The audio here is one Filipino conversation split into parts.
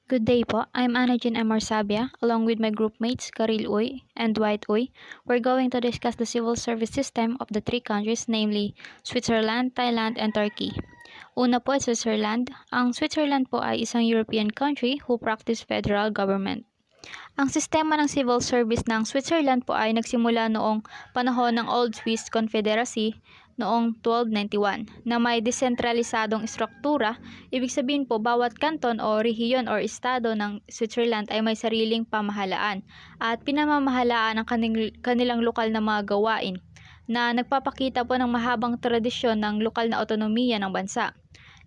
Good day po. I'm Anajin M. Marsabia, along with my group mates Karil Uy and Dwight Uy. We're going to discuss the civil service system of the three countries, namely Switzerland, Thailand, and Turkey. Una po ay Switzerland. Ang Switzerland po ay isang European country who practice federal government. Ang sistema ng civil service ng Switzerland po ay nagsimula noong panahon ng Old Swiss Confederacy noong 1291 na may desentralisadong istruktura. Ibig sabihin po bawat kanton o rehiyon o estado ng Switzerland ay may sariling pamahalaan at pinamamahalaan ang kanilang lokal na mga gawain na nagpapakita po ng mahabang tradisyon ng lokal na otonomiya ng bansa.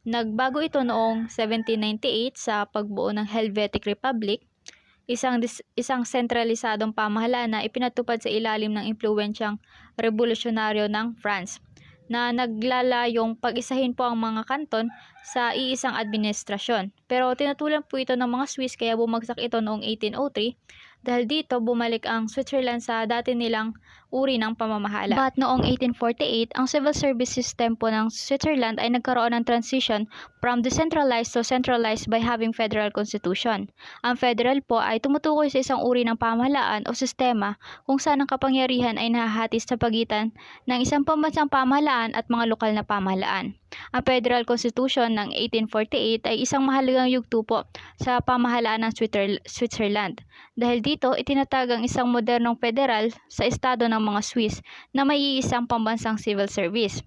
Nagbago ito noong 1798 sa pagbuo ng Helvetic Republic, isang sentralisadong pamahalaan na ipinatupad sa ilalim ng impluwensyang revolusyonaryo ng France na naglalayong pag-isahin po ang mga kanton sa iisang administrasyon. Pero tinatulan po ito ng mga Swiss kaya bumagsak ito noong 1803 dahil dito bumalik ang Switzerland sa dati nilang uri ng pamamahala. But noong 1848, ang civil service system po ng Switzerland ay nagkaroon ng transition from decentralized to centralized by having federal constitution. Ang federal po ay tumutukoy sa isang uri ng pamahalaan o sistema kung saan ang kapangyarihan ay nahahati sa pagitan ng isang pambansang pamahalaan at mga lokal na pamahalaan. Ang Federal Constitution ng 1848 ay isang mahalagang yugto po sa pamahalaan ng Switzerland. Dahil dito, itinatag ang isang modernong federal sa estado ng mga Swiss na may iisang pambansang civil service.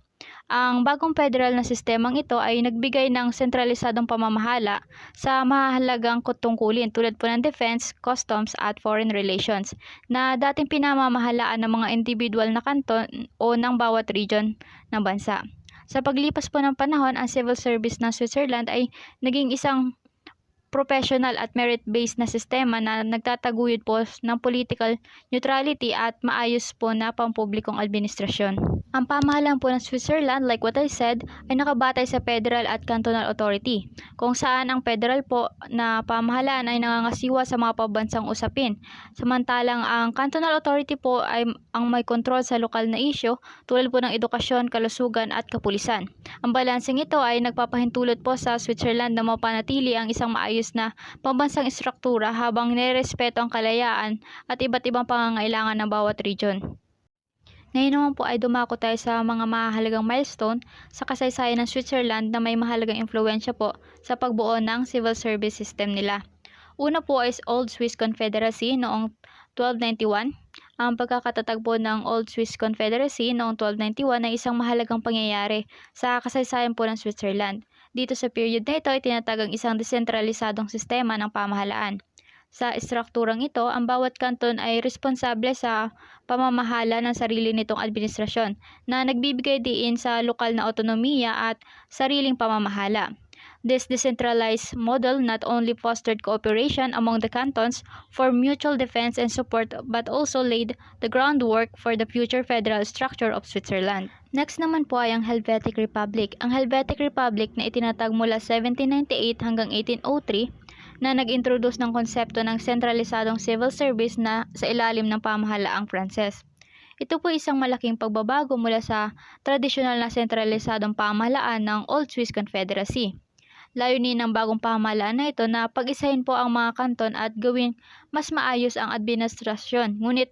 Ang bagong federal na sistemang ito ay nagbigay ng sentralisadong pamamahala sa mahalagang tungkulin tulad po ng defense, customs at foreign relations na dating pinamamahalaan ng mga individual na kanton o ng bawat region ng bansa. Sa paglipas po ng panahon, ang civil service ng Switzerland ay naging isang professional at merit-based na sistema na nagtataguyod po ng political neutrality at maayos po na pampublikong administrasyon. Ang pamahalaan po ng Switzerland, like what I said, ay nakabatay sa federal at cantonal authority, kung saan ang federal po na pamahalaan ay nangangasiwa sa mga pambansang usapin. Samantalang ang cantonal authority po ay ang may kontrol sa lokal na isyu tulad po ng edukasyon, kalusugan at kapulisan. Ang balanseng ito ay nagpapahintulot po sa Switzerland na mapanatili ang isang maayos na pambansang istruktura habang nirespeto ang kalayaan at iba't ibang pangangailangan ng bawat region. Ngayon naman po ay dumako tayo sa mga mahalagang milestone sa kasaysayan ng Switzerland na may mahalagang impluwensya po sa pagbuo ng civil service system nila. Una po is Old Swiss Confederacy noong 1291. Ang pagkakatatag po ng Old Swiss Confederacy noong 1291 ay isang mahalagang pangyayari sa kasaysayan po ng Switzerland. Dito sa period na ito ay tinatag ang isang desentralisadong sistema ng pamahalaan. Sa istrukturang ito, ang bawat kanton ay responsable sa pamamahala ng sarili nitong administrasyon na nagbibigay diin sa lokal na otonomiya at sariling pamamahala. This decentralized model not only fostered cooperation among the cantons for mutual defense and support but also laid the groundwork for the future federal structure of Switzerland. Next naman po ay ang Helvetic Republic. Ang Helvetic Republic na itinatag mula 1798 hanggang 1803 na nag-introduce ng konsepto ng sentralisadong civil service na sa ilalim ng pamahalaang Pranses. Ito po isang malaking pagbabago mula sa tradisyonal na sentralisadong pamahalaan ng Old Swiss Confederacy. Layunin ng bagong pamahalaan na ito na pag-isahin po ang mga kanton at gawing mas maayos ang administrasyon. Ngunit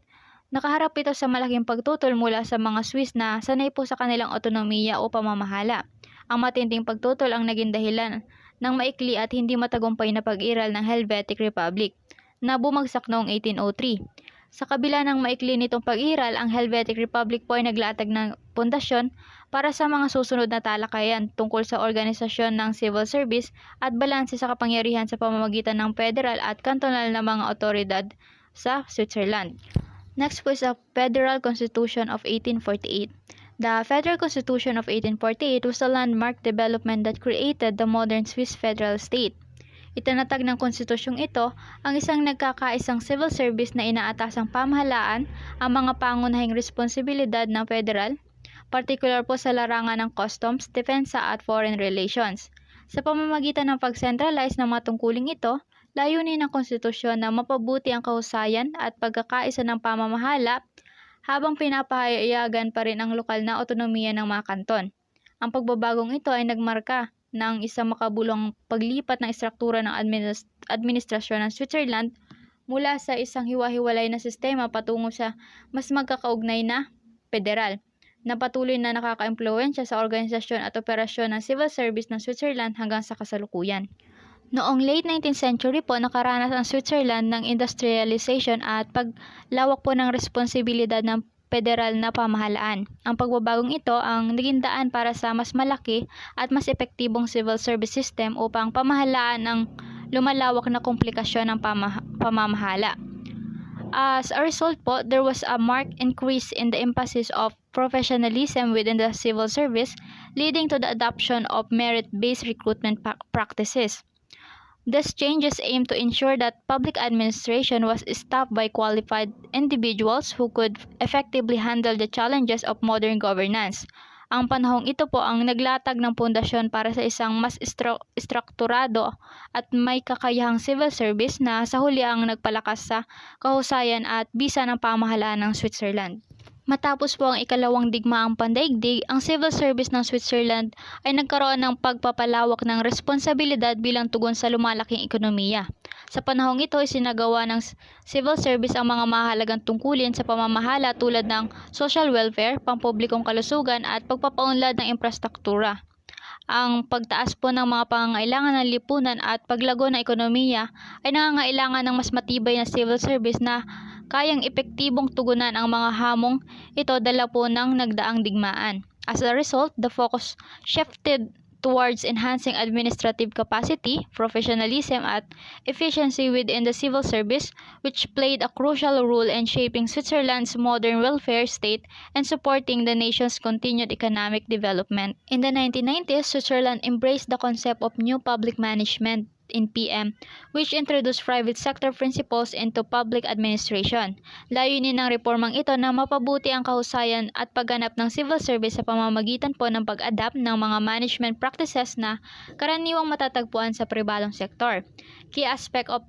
nakaharap ito sa malaking pagtutol mula sa mga Swiss na sanay po sa kanilang otonomiya o pamamahala. Ang matinding pagtutol ang naging dahilan ng maikli at hindi matagumpay na pag-iral ng Helvetic Republic na bumagsak noong 1803. Sa kabila ng maikli nitong pag-iral, ang Helvetic Republic po ay naglatag ng pundasyon para sa mga susunod na talakayan tungkol sa organisasyon ng civil service at balanse sa kapangyarihan sa pamamagitan ng federal at cantonal na mga otoridad sa Switzerland. Next po is the Federal Constitution of 1848. The Federal Constitution of 1848 was a landmark development that created the modern Swiss federal state. Itinatag ng konstitusyong ito ang isang nagkakaisang civil service na inaatasang pamahalaan ang mga pangunahing responsibilidad ng federal, particular po sa larangan ng customs, depensa at foreign relations. Sa pamamagitan ng pag-centralize ng mga tungkuling ito, layunin ng konstitusyon na mapabuti ang kahusayan at pagkakaisa ng pamamahala habang pinapahayagan pa rin ang lokal na otonomiya ng mga kanton. Ang pagbabagong ito ay nagmarka ng isang makabuluhang paglipat ng istruktura ng administrasyon ng Switzerland mula sa isang hiwa-hiwalay na sistema patungo sa mas magkakaugnay na federal, na patuloy na nakaka-impluwensya sa organisasyon at operasyon ng civil service ng Switzerland hanggang sa kasalukuyan. Noong late 19th century po, nakaranas ang Switzerland ng industrialization at paglawak po ng responsibilidad ng federal na pamahalaan. Ang pagbabagong ito ang naging daan para sa mas malaki at mas epektibong civil service system upang pamahalaan ang lumalawak na komplikasyon ng pamamahala. As a result po, there was a marked increase in the emphasis of professionalism within the civil service, leading to the adoption of merit-based recruitment practices. These changes aim to ensure that public administration was staffed by qualified individuals who could effectively handle the challenges of modern governance. Ang panahong ito po ang naglatag ng pundasyon para sa isang mas istrukturado at may kakayahang civil service na sa huli ang nagpalakas sa kahusayan at bisa ng pamahalaan ng Switzerland. Matapos po ang ikalawang digmaang pandaigdig, ang civil service ng Switzerland ay nagkaroon ng pagpapalawak ng responsibilidad bilang tugon sa lumalaking ekonomiya. Sa panahong ito, isinagawa ng civil service ang mga mahalagang tungkulin sa pamamahala tulad ng social welfare, pampublikong kalusugan at pagpapaunlad ng infrastruktura. Ang pagtaas po ng mga pangangailangan ng lipunan at paglago ng ekonomiya ay nangangailangan ng mas matibay na civil service na kayang epektibong tugunan ang mga hamong ito dala po ng nagdaang digmaan. As a result, the focus shifted towards enhancing administrative capacity, professionalism, at efficiency within the civil service, which played a crucial role in shaping Switzerland's modern welfare state and supporting the nation's continued economic development. In the 1990s, Switzerland embraced the concept of new public management in PM, which introduced private sector principles into public administration. Layunin ng reformang ito na mapabuti ang kahusayan at pagganap ng civil service sa pamamagitan po ng pag-adapt ng mga management practices na karaniwang matatagpuan sa pribadong sektor. Key aspect of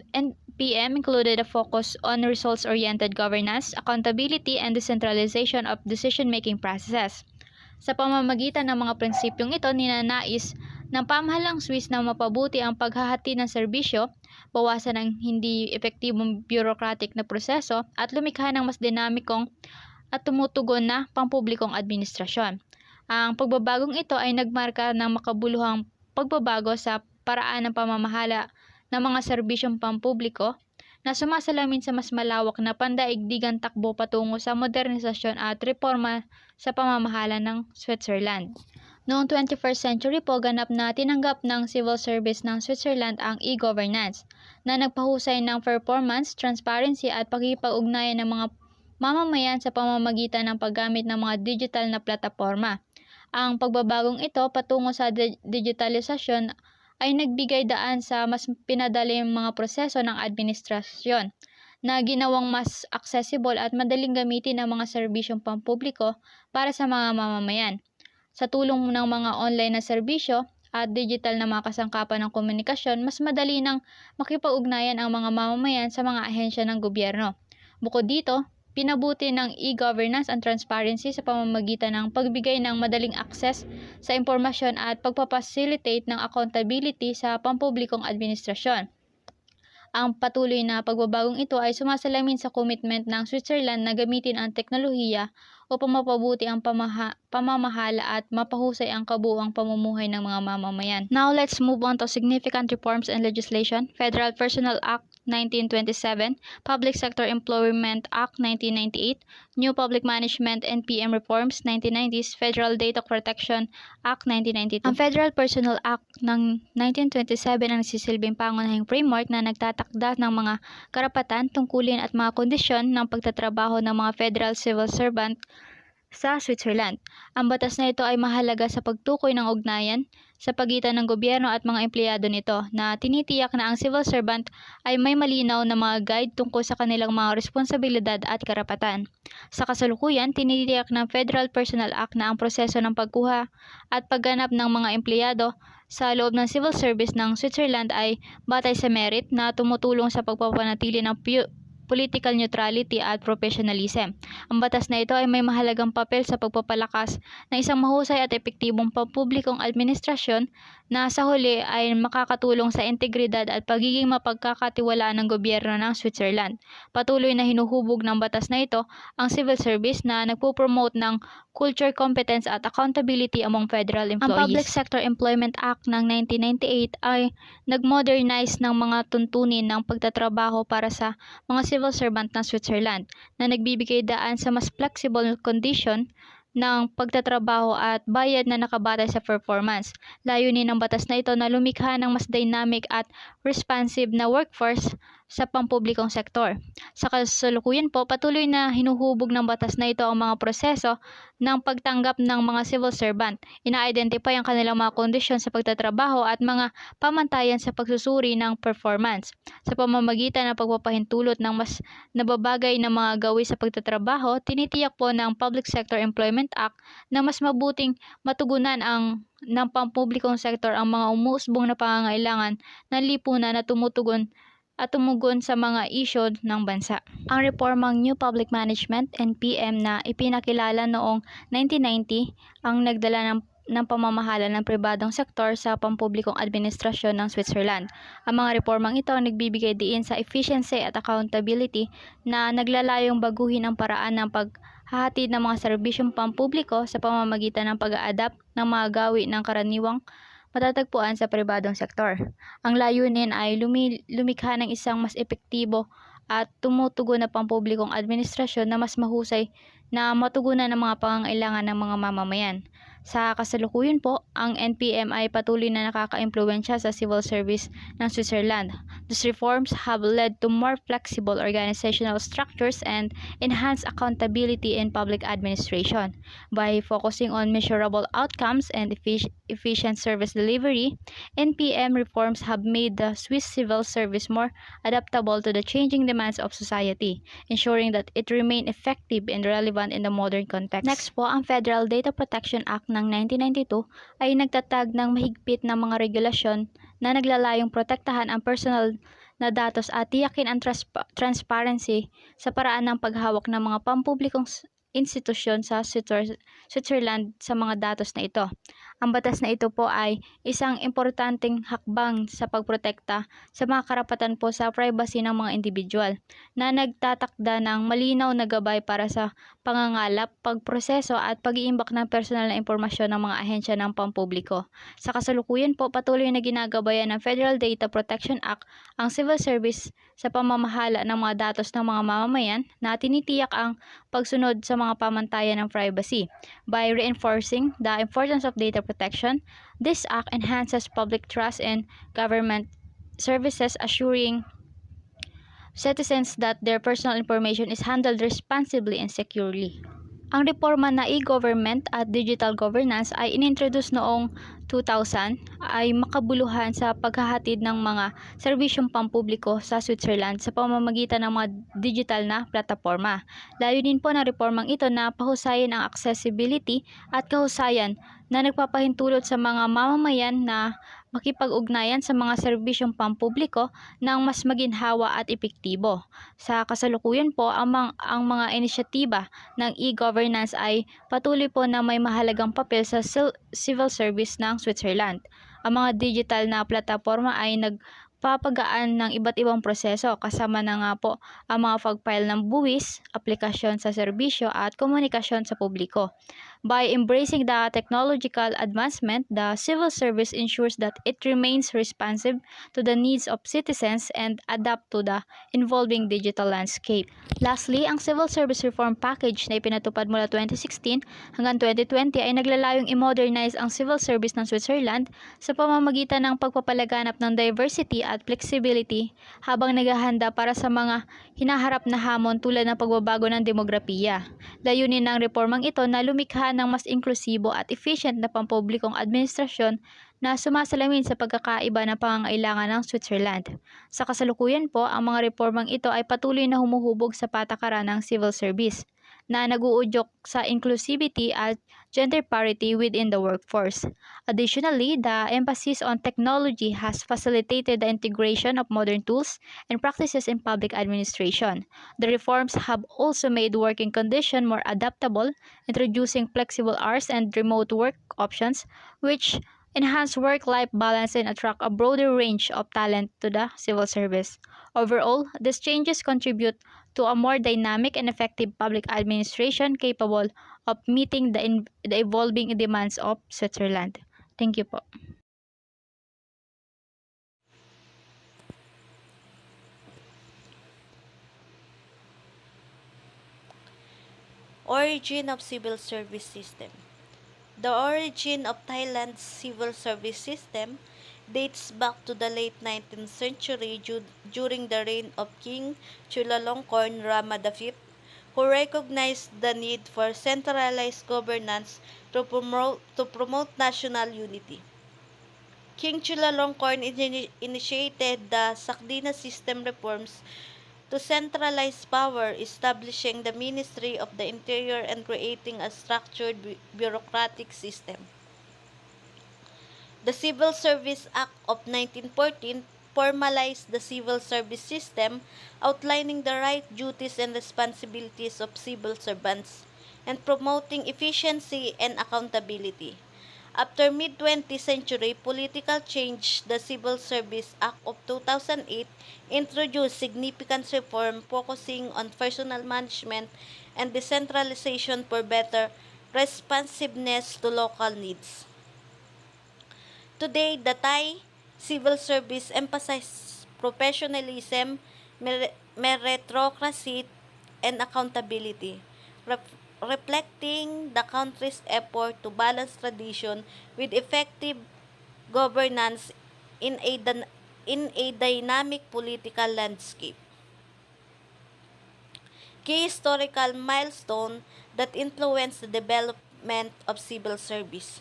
PM included a focus on results-oriented governance, accountability, and decentralization of decision-making processes. Sa pamamagitan ng mga prinsipyong ito, ninanais ng pamahalang Swiss na mapabuti ang paghahati ng serbisyo, bawasan ang hindi epektibong bureaucratic na proseso, at lumikha ng mas dinamikong at tumutugon na pampublikong administrasyon. Ang pagbabagong ito ay nagmarka ng makabuluhang pagbabago sa paraan ng pamamahala ng mga serbisyong pampubliko na sumasalamin sa mas malawak na pandaigdigang takbo patungo sa modernisasyon at reforma sa pamamahala ng Switzerland. Noong 21st century po, ganap na tinanggap ng civil service ng Switzerland ang e-governance na nagpahusay ng performance, transparency at pakikipag-ugnayan ng mga mamamayan sa pamamagitan ng paggamit ng mga digital na plataforma. Ang pagbabagong ito patungo sa digitalisasyon ay nagbigay daan sa mas pinadaling mga proseso ng administrasyon na ginawang mas accessible at madaling gamitin ang mga serbisyong pampubliko para sa mga mamamayan. Sa tulong ng mga online na serbisyo at digital na mga kasangkapan ng komunikasyon, mas madali nang makipag-ugnayan ang mga mamamayan sa mga ahensya ng gobyerno. Bukod dito, pinabuti ng e-governance ang transparency sa pamamagitan ng pagbigay ng madaling access sa impormasyon at pagpapacilitate ng accountability sa pampublikong administrasyon. Ang patuloy na pagbabagong ito ay sumasalamin sa commitment ng Switzerland na gamitin ang teknolohiya upang mapabuti ang pamamahala at mapahusay ang kabuuang pamumuhay ng mga mamamayan. Now let's move on to significant reforms and legislation. Federal Personnel Act 1927, Public Sector Employment Act 1998, New Public Management and PM Reforms 1990s, Federal Data Protection Act 1992. Ang Federal Personnel Act ng 1927 ang nagsisilbing pangunahing framework na nagtatakda ng mga karapatan, tungkulin at mga kondisyon ng pagtatrabaho ng mga federal civil servant sa Switzerland. Ang batas na ito ay mahalaga sa pagtukoy ng ugnayan sa pagitan ng gobyerno at mga empleyado nito na tinitiyak na ang civil servant ay may malinaw na mga guide tungkol sa kanilang mga responsibilidad at karapatan. Sa kasalukuyan, tinitiyak ng Federal Personnel Act na ang proseso ng pagkuha at pagganap ng mga empleyado sa loob ng civil service ng Switzerland ay batay sa merit na tumutulong sa pagpapanatili ng political neutrality at professionalism. Ang batas na ito ay may mahalagang papel sa pagpapalakas ng isang mahusay at epektibong pampublikong administrasyon na sa huli ay makakatulong sa integridad at pagiging mapagkakatiwalaan ng gobyerno ng Switzerland. Patuloy na hinuhubog ng batas na ito ang civil service na nagpo-promote ng culture, competence at accountability among federal employees. Ang Public Sector Employment Act ng 1998 ay nag-modernize ng mga tuntunin ng pagtatrabaho para sa mga civil servant ng Switzerland na nagbibigay daan sa mas flexible condition ng pagtatrabaho at bayad na nakabatay sa performance. Layunin ng batas na ito na lumikha ng mas dynamic at responsive na workforce sa pampublikong sektor. Sa kasalukuyan po, patuloy na hinuhubog ng batas na ito ang mga proseso ng pagtanggap ng mga civil servant. Ina-identify ang kanilang mga kondisyon sa pagtatrabaho at mga pamantayan sa pagsusuri ng performance. Sa pamamagitan ng pagpapahintulot ng mas nababagay na mga gawi sa pagtatrabaho, tinitiyak po ng Public Sector Employment Act na mas mabuting matugunan ng pampublikong sektor ang mga umuusbong na pangangailangan ng lipunan na tumugon sa mga isyu ng bansa. Ang reformang New Public Management (NPM) na ipinakilala noong 1990 ang nagdala ng pamamahala ng pribadong sektor sa pampublikong administrasyon ng Switzerland. Ang mga reformang ito nagbibigay diin sa efficiency at accountability na naglalayong baguhin ang paraan ng paghahatid ng mga serbisyong pampubliko sa pamamagitan ng pag-a-adapt ng mga gawi ng karaniwang matatagpuan sa pribadong sektor. Ang layunin ay lumikha ng isang mas epektibo at tumutugon na pampublikong administrasyon na mas mahusay na matugunan ng mga pangangailangan ng mga mamamayan. Sa kasalukuyan po, ang NPM ay patuloy na nakaka-impluwensya sa civil service ng Switzerland. These reforms have led to more flexible organizational structures and enhanced accountability in public administration. By focusing on measurable outcomes and efficient service delivery, NPM reforms have made the Swiss civil service more adaptable to the changing demands of society, ensuring that it remains effective and relevant in the modern context. Next po, ang Federal Data Protection Act ng 1992 ay nagtatag ng mahigpit na mga regulasyon na naglalayong protektahan ang personal na datos at tiyakin ang transparency sa paraan ng paghawak ng mga pampublikong institusyon sa Switzerland sa mga datos na ito. Ang batas na ito po ay isang importanteng hakbang sa pagprotekta sa mga karapatan po sa privacy ng mga individual na nagtatakda ng malinaw na gabay para sa pangangalap, pagproseso at pag-iimbak ng personal na impormasyon ng mga ahensya ng pampubliko. Sa kasalukuyan po, patuloy na ginagabayan ng Federal Data Protection Act ang civil service sa pamamahala ng mga datos ng mga mamamayan na tinitiyak ang pagsunod sa mga pamantayan ng privacy. By reinforcing the importance of data protection, this act enhances public trust in government services, assuring citizens that their personal information is handled responsibly and securely. Ang reforma na e-government at digital governance ay inintroduce noong 2000 ay makabuluhan sa paghahatid ng mga serbisyong pampubliko sa Switzerland sa pamamagitan ng mga digital na plataporma. Layunin po ng reformang ito na pahusayin ang accessibility at kahusayan na nagpapahintulot sa mga mamamayan na makipag-ugnayan sa mga serbisyong pampubliko ng mas maginhawa at epektibo. Sa kasalukuyan po, ang mga inisyatiba ng e-governance ay patuloy po na may mahalagang papel sa civil service ng Switzerland. Ang mga digital na plataporma ay nagpapagaan ng iba't ibang proseso, kasama na nga po ang mga pag-file ng buwis, aplikasyon sa serbisyo at komunikasyon sa publiko. By embracing the technological advancement, the civil service ensures that it remains responsive to the needs of citizens and adapt to the evolving digital landscape. Lastly, ang Civil Service Reform Package na ipinatupad mula 2016 hanggang 2020 ay naglalayong i-modernize ang civil service ng Switzerland sa pamamagitan ng pagpapalaganap ng diversity at flexibility habang naghahanda para sa mga hinaharap na hamon tulad ng pagbabago ng demografiya. Layunin ng reformang ito na lumikha ng mas inklusibo at efficient na pampublikong administrasyon na sumasalamin sa pagkakaiba ng pangangailangan ng Switzerland. Sa kasalukuyan po, ang mga reformang ito ay patuloy na humuhubog sa patakaran ng civil service na nag-uudyok sa inclusivity at gender parity within the workforce. Additionally, the emphasis on technology has facilitated the integration of modern tools and practices in public administration. The reforms have also made working conditions more adaptable, introducing flexible hours and remote work options, which enhance work-life balance, and attract a broader range of talent to the civil service. Overall, these changes contribute to a more dynamic and effective public administration capable of meeting the evolving demands of Switzerland. Thank you po. Origin of Civil Service System. The origin of Thailand's civil service system dates back to the late 19th century during the reign of King Chulalongkorn Rama V, who recognized the need for centralized governance to promote national unity. King Chulalongkorn initiated the Sakdina system reforms to centralize power, establishing the Ministry of the Interior and creating a structured bureaucratic system. The Civil Service Act of 1914 formalized the civil service system, outlining the rights, duties, and responsibilities of civil servants, and promoting efficiency and accountability. After mid-20th century political change, the Civil Service Act of 2008 introduced significant reform focusing on personal management and decentralization for better responsiveness to local needs. Today, the Thai civil service emphasizes professionalism, meritocracy, and accountability, reflecting the country's effort to balance tradition with effective governance in a dynamic political landscape. Key historical milestone that influenced the development of civil service.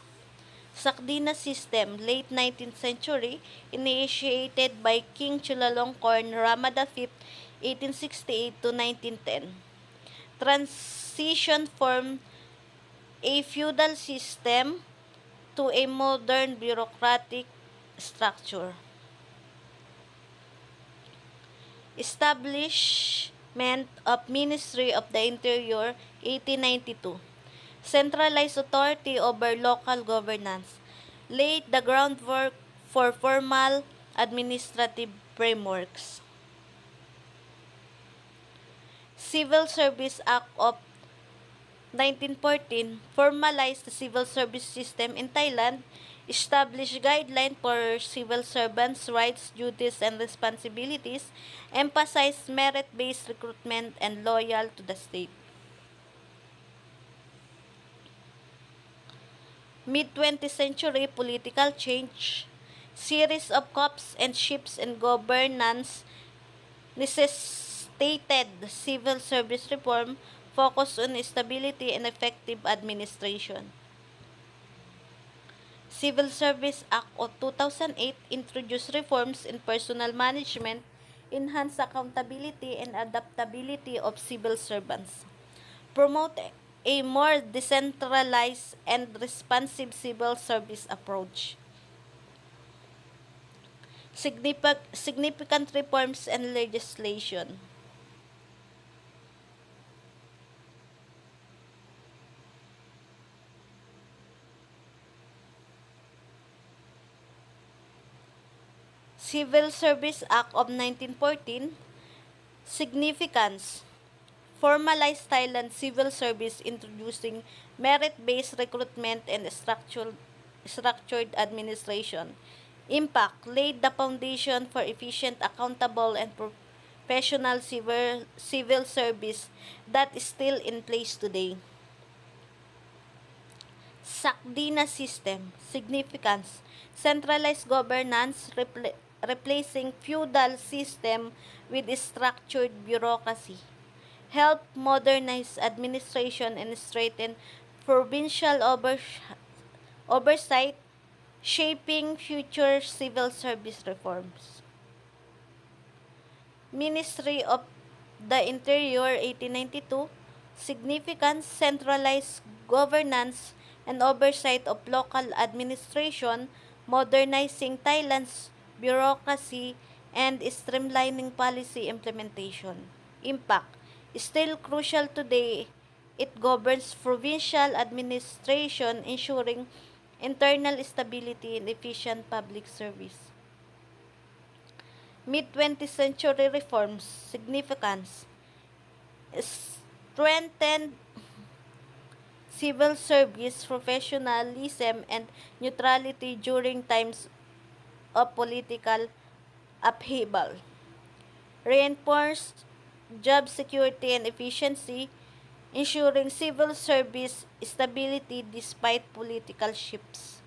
Sakdina system, late 19th century, initiated by King Chulalongkorn Rama V, 1868 to 1910. Transition from a feudal system to a modern bureaucratic structure. Establishment of Ministry of the Interior, 1892. Centralized authority over local governance. Laid the groundwork for formal administrative frameworks. Civil Service Act of 1914 formalized the civil service system in Thailand, established guidelines for civil servants' rights, duties, and responsibilities, emphasized merit-based recruitment, and loyal to the state. Mid-20th century political change, series of coups and shifts in governance necessitated civil service reform focused on stability and effective administration. Civil Service Act of 2008 introduced reforms in personal management, enhanced accountability and adaptability of civil servants, promote a more decentralized and responsive civil service approach. Significant reforms and legislation. Civil Service Act of 1914, significance, formalized Thailand civil service introducing merit-based recruitment and structured administration. Impact, laid the foundation for efficient, accountable, and professional civil service that is still in place today. Sakdina system, significance, centralized governance replacing feudal system with structured bureaucracy, help modernize administration and strengthen provincial oversight, shaping future civil service reforms. Ministry of the Interior, 1892, significance, centralized governance and oversight of local administration, modernizing Thailand's bureaucracy and streamlining policy implementation. Impact, still crucial today, it governs provincial administration, ensuring internal stability, and efficient public service. Mid-20th century reforms significance strengthened civil service professionalism and neutrality during times of political upheaval, reinforced job security and efficiency, ensuring civil service stability despite political shifts.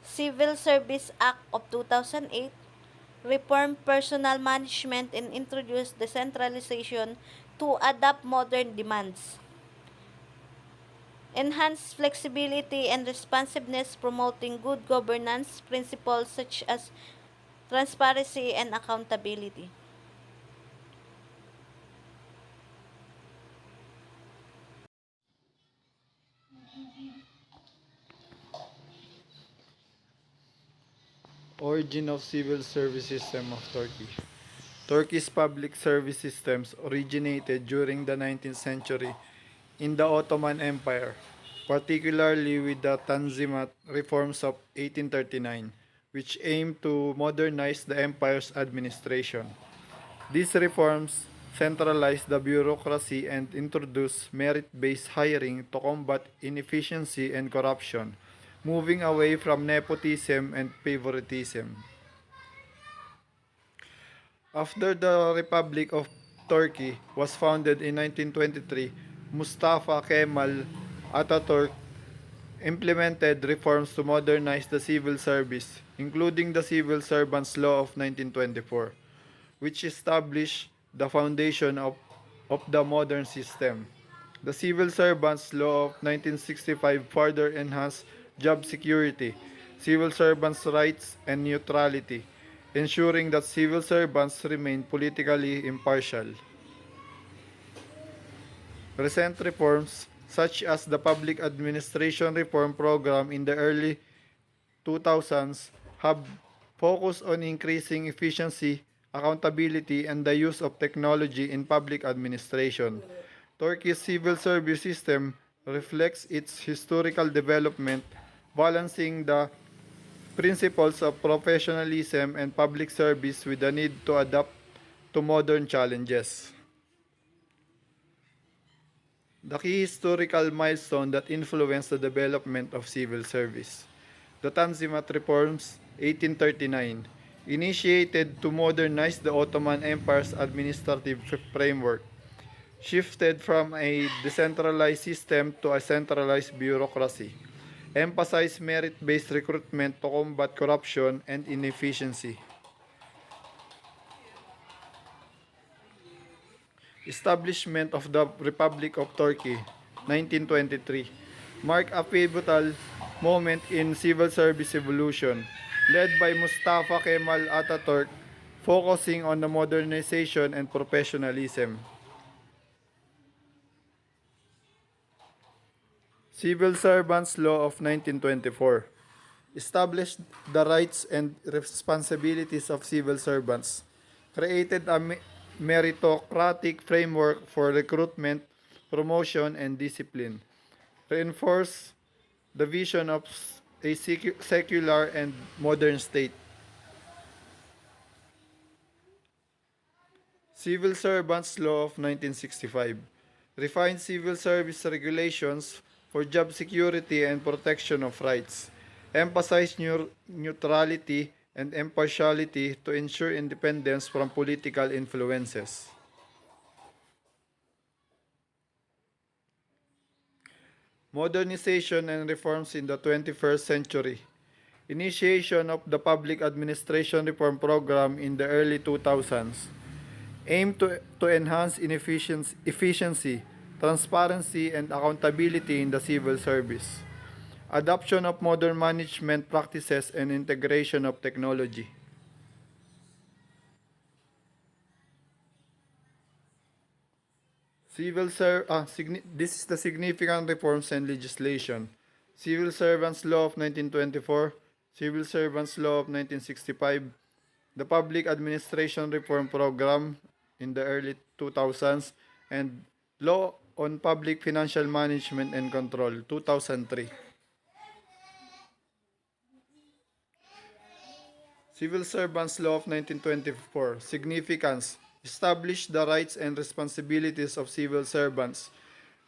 Civil Service Act of 2008 reformed personal management and introduced decentralization to adapt modern demands. Enhanced flexibility and responsiveness, promoting good governance principles such as transparency and accountability. Origin of civil service system of Turkey. Turkey's public service systems originated during the 19th century in the Ottoman Empire, particularly with the Tanzimat reforms of 1839, which aimed to modernize the empire's administration. These reforms centralized the bureaucracy and introduced merit-based hiring to combat inefficiency and corruption, moving away from nepotism and favoritism. After the Republic of Turkey was founded in 1923, Mustafa Kemal Atatürk implemented reforms to modernize the civil service, including the Civil Servants Law of 1924, which established the foundation of the modern system. The Civil Servants Law of 1965 further enhanced job security, civil servants' rights, and neutrality, ensuring that civil servants remain politically impartial. Recent reforms, such as the Public Administration Reform Program in the early 2000s, have focused on increasing efficiency, accountability, and the use of technology in public administration. Turkey's civil service system reflects its historical development, balancing the principles of professionalism and public service with the need to adapt to modern challenges. The key historical milestone that influenced the development of civil service. The Tanzimat Reforms, 1839, initiated to modernize the Ottoman Empire's administrative framework, shifted from a decentralized system to a centralized bureaucracy, emphasized merit-based recruitment to combat corruption and inefficiency. Establishment of the Republic of Turkey, 1923, marked a pivotal moment in civil service evolution, led by Mustafa Kemal Atatürk, focusing on the modernization and professionalism. Civil Servants Law of 1924 established the rights and responsibilities of civil servants, created a meritocratic framework for recruitment, promotion, and discipline, reinforced the vision of a secular and modern state. Civil Servants Law of 1965 refined civil service regulations for job security and protection of rights, emphasized neutrality and impartiality to ensure independence from political influences. Modernization and reforms in the 21st century. Initiation of the Public Administration Reform Program in the early 2000s aimed to enhance efficiency, transparency, and accountability in the civil service. Adoption of modern management practices and integration of technology. This is the significant reforms and legislation. Civil Servants Law of 1924, Civil Servants Law of 1965, the Public Administration Reform Program in the early 2000s, and on Public Financial Management and Control, 2003. Civil Servants Law of 1924. Significance. Established the rights and responsibilities of civil servants,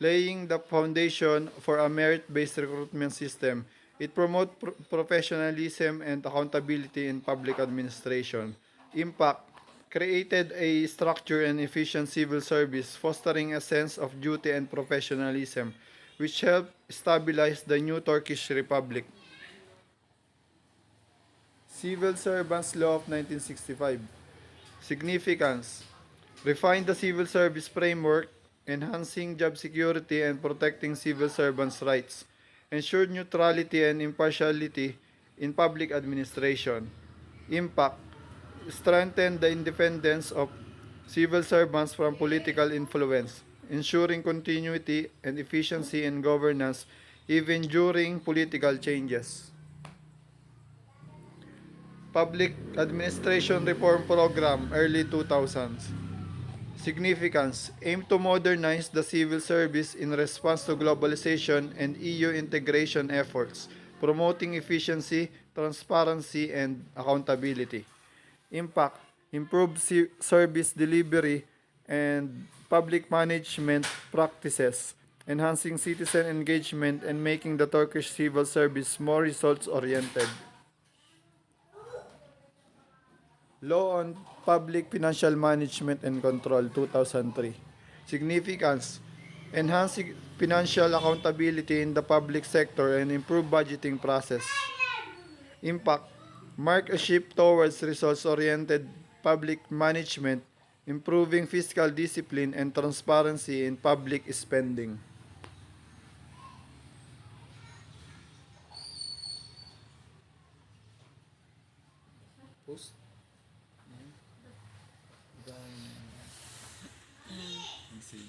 laying the foundation for a merit-based recruitment system. It promotes professionalism and accountability in public administration. Impact. Created a structured and efficient civil service, fostering a sense of duty and professionalism, which helped stabilize the new Turkish Republic. Civil Servants Law of 1965. Significance. Refined the civil service framework, enhancing job security and protecting civil servants' rights. Ensured neutrality and impartiality in public administration. Impact. Strengthened the independence of civil servants from political influence, ensuring continuity and efficiency in governance even during political changes. Public Administration Reform Program, early 2000s. Significance. Aim to modernize the civil service in response to globalization and EU integration efforts, promoting efficiency, transparency, and accountability. Impact. Improve service delivery and public management practices, enhancing citizen engagement and making the Turkish civil service more results-oriented. Law on Public Financial Management and Control, 2003. Significance. Enhance financial accountability in the public sector and improve budgeting process. Impact. Mark a shift towards results-oriented public management, improving fiscal discipline and transparency in public spending. Post. Then, see.